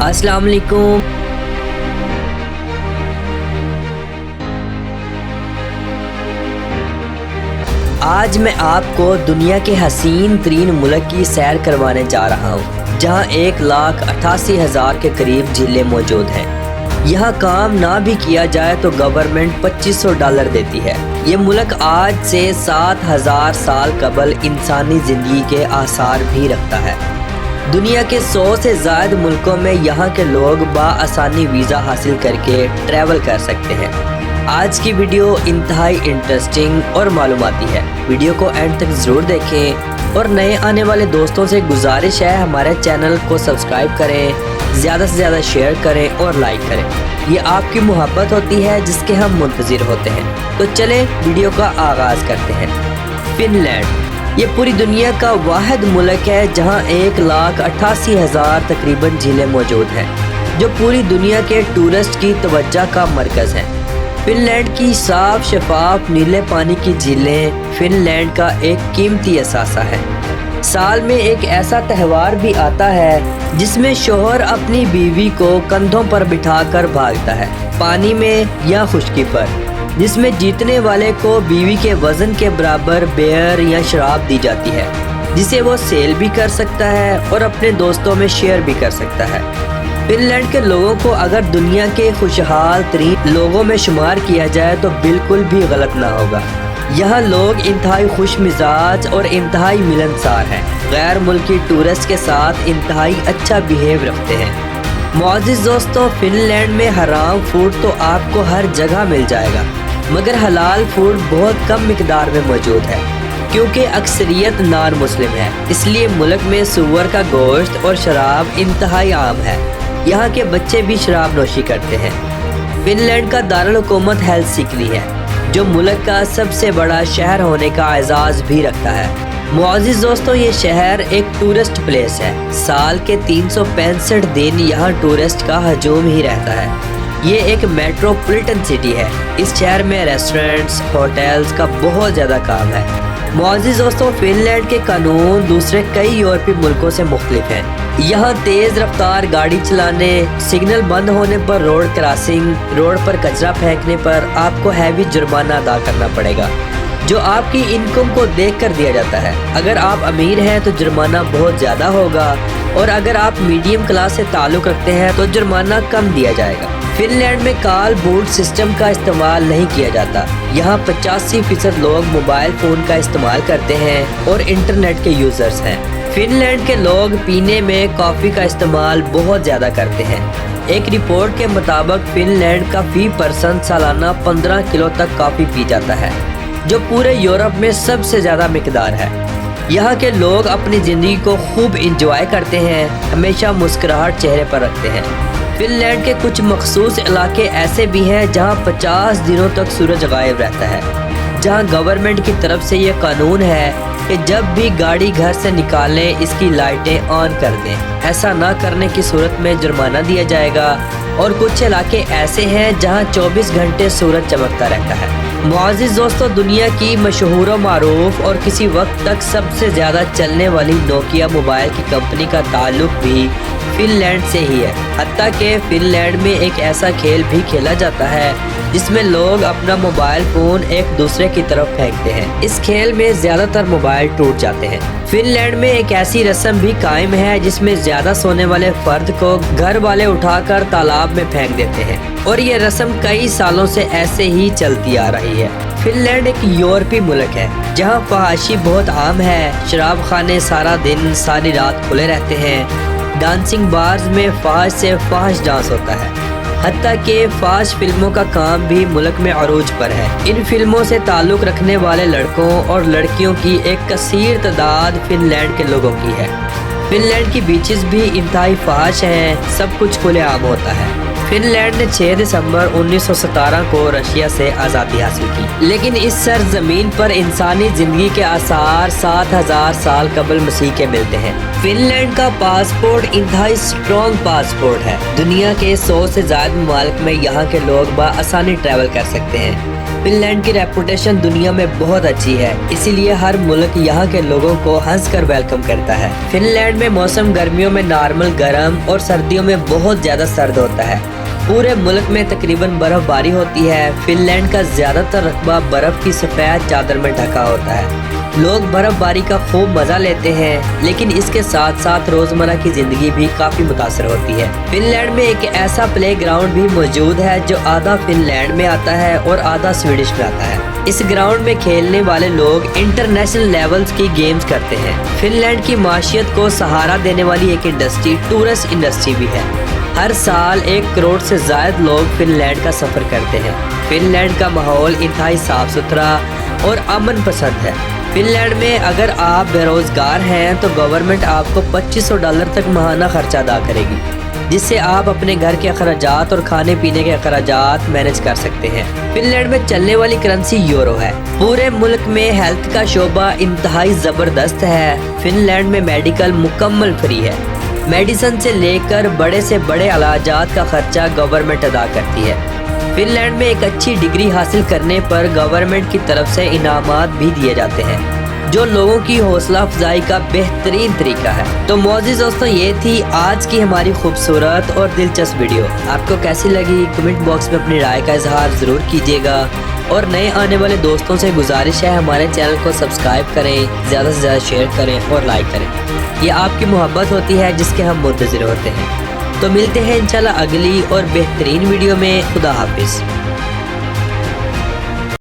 अस्सलाम वालेकुम। आज मैं आपको दुनिया के हसीन तरीन मुल्क की सैर करवाने जा रहा हूँ, जहाँ 1,88,000 के करीब झीलें मौजूद हैं। यहाँ काम ना भी किया जाए तो गवर्नमेंट $2500 देती है। ये मुल्क आज से 7,000 साल कबल इंसानी ज़िंदगी के आसार भी रखता है। दुनिया के 100 से ज़्यादा मुल्कों में यहाँ के लोग बाआसानी वीज़ा हासिल करके ट्रैवल कर सकते हैं। आज की वीडियो इंतहाई इंटरेस्टिंग और मालूमाती है। वीडियो को एंड तक ज़रूर देखें और नए आने वाले दोस्तों से गुजारिश है हमारे चैनल को सब्सक्राइब करें, ज़्यादा से ज़्यादा शेयर करें और लाइक करें। ये आपकी मोहब्बत होती है जिसके हम मुंतज़िर होते हैं। तो चलें वीडियो का आगाज़ करते हैं। फिनलैंड ये पूरी दुनिया का वाहिद मुल्क है जहाँ 1,88,000 तकरीबन झीलें मौजूद हैं, जो पूरी दुनिया के टूरिस्ट की तवज्जो का मरकज़ हैं। फिनलैंड की साफ शफाफ नीले पानी की झीलें फिनलैंड का एक कीमती असासा है। साल में एक ऐसा त्यौहार भी आता है जिसमें शोहर अपनी बीवी को कंधों पर बिठाकर भागता है, पानी में या खुश्की पर, जिसमें जीतने वाले को बीवी के वजन के बराबर बियर या शराब दी जाती है, जिसे वो सेल भी कर सकता है और अपने दोस्तों में शेयर भी कर सकता है। फिनलैंड के लोगों को अगर दुनिया के खुशहाल तरीन लोगों में शुमार किया जाए तो बिल्कुल भी गलत ना होगा। यहाँ लोग इंतहाई खुश मिजाज और इंतहाई मिलनसार हैं। गैर मुल्की टूरिस्ट के साथ इंतहाई अच्छा बिहेव रखते हैं। मुअज़्ज़िज़ दोस्तों, फिनलैंड में हराम फूड तो आपको हर जगह मिल जाएगा, मगर हलाल फूड बहुत कम मिकदार में मौजूद है, क्योंकि अक्सरियत नान मुस्लिम है। इसलिए मुल्क में सूअर का गोश्त और शराब इंतहाई आम है। यहाँ के बच्चे भी शराब नोशी करते हैं। फिनलैंड का दारुल हुकूमत हेलसिंकी है, जो मुल्क का सबसे बड़ा शहर होने का एजाज़ भी रखता है। मुअज़्ज़िज़ दोस्तों, ये शहर एक टूरिस्ट प्लेस है। साल के 365 दिन यहाँ टूरिस्ट का हजूम ही रहता है। ये एक मेट्रोपॉलिटन सिटी है। इस शहर में रेस्टोरेंट्स, होटल्स का बहुत ज़्यादा काम है। मुअज़्ज़िज़ दोस्तों, फिनलैंड के कानून दूसरे कई यूरोपीय मुल्कों से मुख्तलिफ हैं। यहाँ तेज़ रफ्तार गाड़ी चलाने, सिग्नल बंद होने पर रोड क्रॉसिंग, रोड पर कचरा फेंकने पर आपको हैवी जुर्माना अदा करना पड़ेगा, जो आपकी इनकम को देखकर दिया जाता है। अगर आप अमीर हैं तो जुर्माना बहुत ज़्यादा होगा, और अगर आप मीडियम क्लास से ताल्लुक़ रखते हैं तो जुर्माना कम दिया जाएगा। फिनलैंड में कॉल बूट सिस्टम का इस्तेमाल नहीं किया जाता। यहाँ 85% लोग मोबाइल फ़ोन का इस्तेमाल करते हैं और इंटरनेट के यूज़र्स हैं। फिनलैंड के लोग पीने में कॉफ़ी का इस्तेमाल बहुत ज़्यादा करते हैं। एक रिपोर्ट के मुताबिक फिनलैंड का फी पर्सन सालाना 15 किलो तक कॉफ़ी पी जाता है, जो पूरे यूरोप में सबसे ज़्यादा मिकदार है। यहाँ के लोग अपनी ज़िंदगी को खूब इंजॉय करते हैं, हमेशा मुस्कुराहट चेहरे पर रखते हैं। फिनलैंड के कुछ मखसूस इलाके ऐसे भी हैं जहाँ 50 दिनों तक सूरज गायब रहता है, जहाँ गवर्नमेंट की तरफ से ये कानून है कि जब भी गाड़ी घर से निकालें इसकी लाइटें ऑन कर दें। ऐसा ना करने की सूरत में जुर्माना दिया जाएगा। और कुछ इलाके ऐसे हैं जहां 24 घंटे सूरज चमकता रहता है। मुअज़्ज़िज़ दोस्तों, दुनिया की मशहूर व मारूफ और किसी वक्त तक सबसे ज़्यादा चलने वाली नोकिया मोबाइल की कंपनी का ताल्लुक भी फिनलैंड से ही है। हत्ता कि फिनलैंड में एक ऐसा खेल भी खेला जाता है जिसमें लोग अपना मोबाइल फ़ोन एक दूसरे की तरफ फेंकते हैं। इस खेल में ज़्यादातर मोबाइल टूट जाते हैं। फिनलैंड में एक ऐसी रस्म भी कायम है जिसमें ज़्यादा सोने वाले फर्द को घर वाले उठाकर तालाब में फेंक देते हैं, और ये रस्म कई सालों से ऐसे ही चलती आ रही है। फिनलैंड एक यूरोपीय मुल्क है जहाँ फहाशी बहुत आम है। शराब खाने सारा दिन सारी रात खुले रहते हैं। डांसिंग बार्स में फहाश से फहाश डांस होता है। हत्ता कि फास्ट फिल्मों का काम भी मुल्क में अरूज पर है। इन फिल्मों से ताल्लुक़ रखने वाले लड़कों और लड़कियों की एक कसीर तादाद फिनलैंड के लोगों की है। फिनलैंड की बीचेस भी इंतहाई फहाश हैं, सब कुछ खुलेआम होता है। फिनलैंड ने 6 दिसंबर 1917 को रशिया से आज़ादी हासिल की, लेकिन इस सरजमीन पर इंसानी ज़िंदगी के आसार 7,000 साल कबल मसीह के मिलते हैं। फिनलैंड का पासपोर्ट इंतहाई स्ट्रॉन्ग पासपोर्ट है। दुनिया के 100 से ज़्यादा ममालिक में यहाँ के लोग बआसानी ट्रैवल कर सकते हैं। فن लैंड की रेपुटेशन दुनिया में बहुत अच्छी है, इसीलिए हर मुल्क यहाँ के लोगों को हंस कर वेलकम करता है। फिनलैंड में मौसम गर्मियों में नॉर्मल गर्म और सर्दियों में बहुत ज्यादा सर्द होता है। पूरे मुल्क में तकरीबन बर्फबारी होती है। फिनलैंड का ज्यादातर रकबा बर्फ की सफेद चादर में ढका होता है। लोग बर्फबारी का खूब मजा लेते हैं, लेकिन इसके साथ साथ रोजमर्रा की जिंदगी भी काफी मुतासर होती है। फिनलैंड में एक ऐसा प्ले ग्राउंड भी मौजूद है जो आधा फिनलैंड में आता है और आधा स्वीडिश में आता है। इस ग्राउंड में खेलने वाले लोग इंटरनेशनल लेवल्स की गेम्स करते हैं। फिनलैंड की माशियत को सहारा देने वाली एक इंडस्ट्री टूरिस्ट इंडस्ट्री भी है। हर साल 1 करोड़ से ज्यादा लोग फिनलैंड का सफर करते हैं। फिनलैंड का माहौल इंतहाई साफ सुथरा और अमन पसंद है। फिनलैंड में अगर आप बेरोजगार हैं तो गवर्नमेंट आपको $2500 तक माहाना खर्चा अदा करेगी, जिससे आप अपने घर के अखराजात और खाने पीने के अखराजात मैनेज कर सकते हैं। फिनलैंड में चलने वाली करेंसी यूरो है। पूरे मुल्क में हेल्थ का शोबा इंतहाई जबरदस्त है। फिनलैंड में मेडिकल मुकम्मल फ्री है। मेडिसिन से लेकर बड़े से बड़े इलाजात का खर्चा गवर्नमेंट अदा करती है। फिनलैंड में एक अच्छी डिग्री हासिल करने पर गवर्नमेंट की तरफ से इनामात भी दिए जाते हैं, जो लोगों की हौसला अफजाई का बेहतरीन तरीका है। तो मौजूद दोस्तों, ये थी आज की हमारी खूबसूरत और दिलचस्प वीडियो। आपको कैसी लगी कमेंट बॉक्स में अपनी राय का इजहार ज़रूर कीजिएगा, और नए आने वाले दोस्तों से गुजारिश है हमारे चैनल को सब्सक्राइब करें, ज़्यादा से ज़्यादा शेयर करें और लाइक करें। ये आपकी मोहब्बत होती है जिसके हम मुंतज़िर होते हैं। तो मिलते हैं इंशाल्लाह अगली और बेहतरीन वीडियो में। खुदा हाफिज़।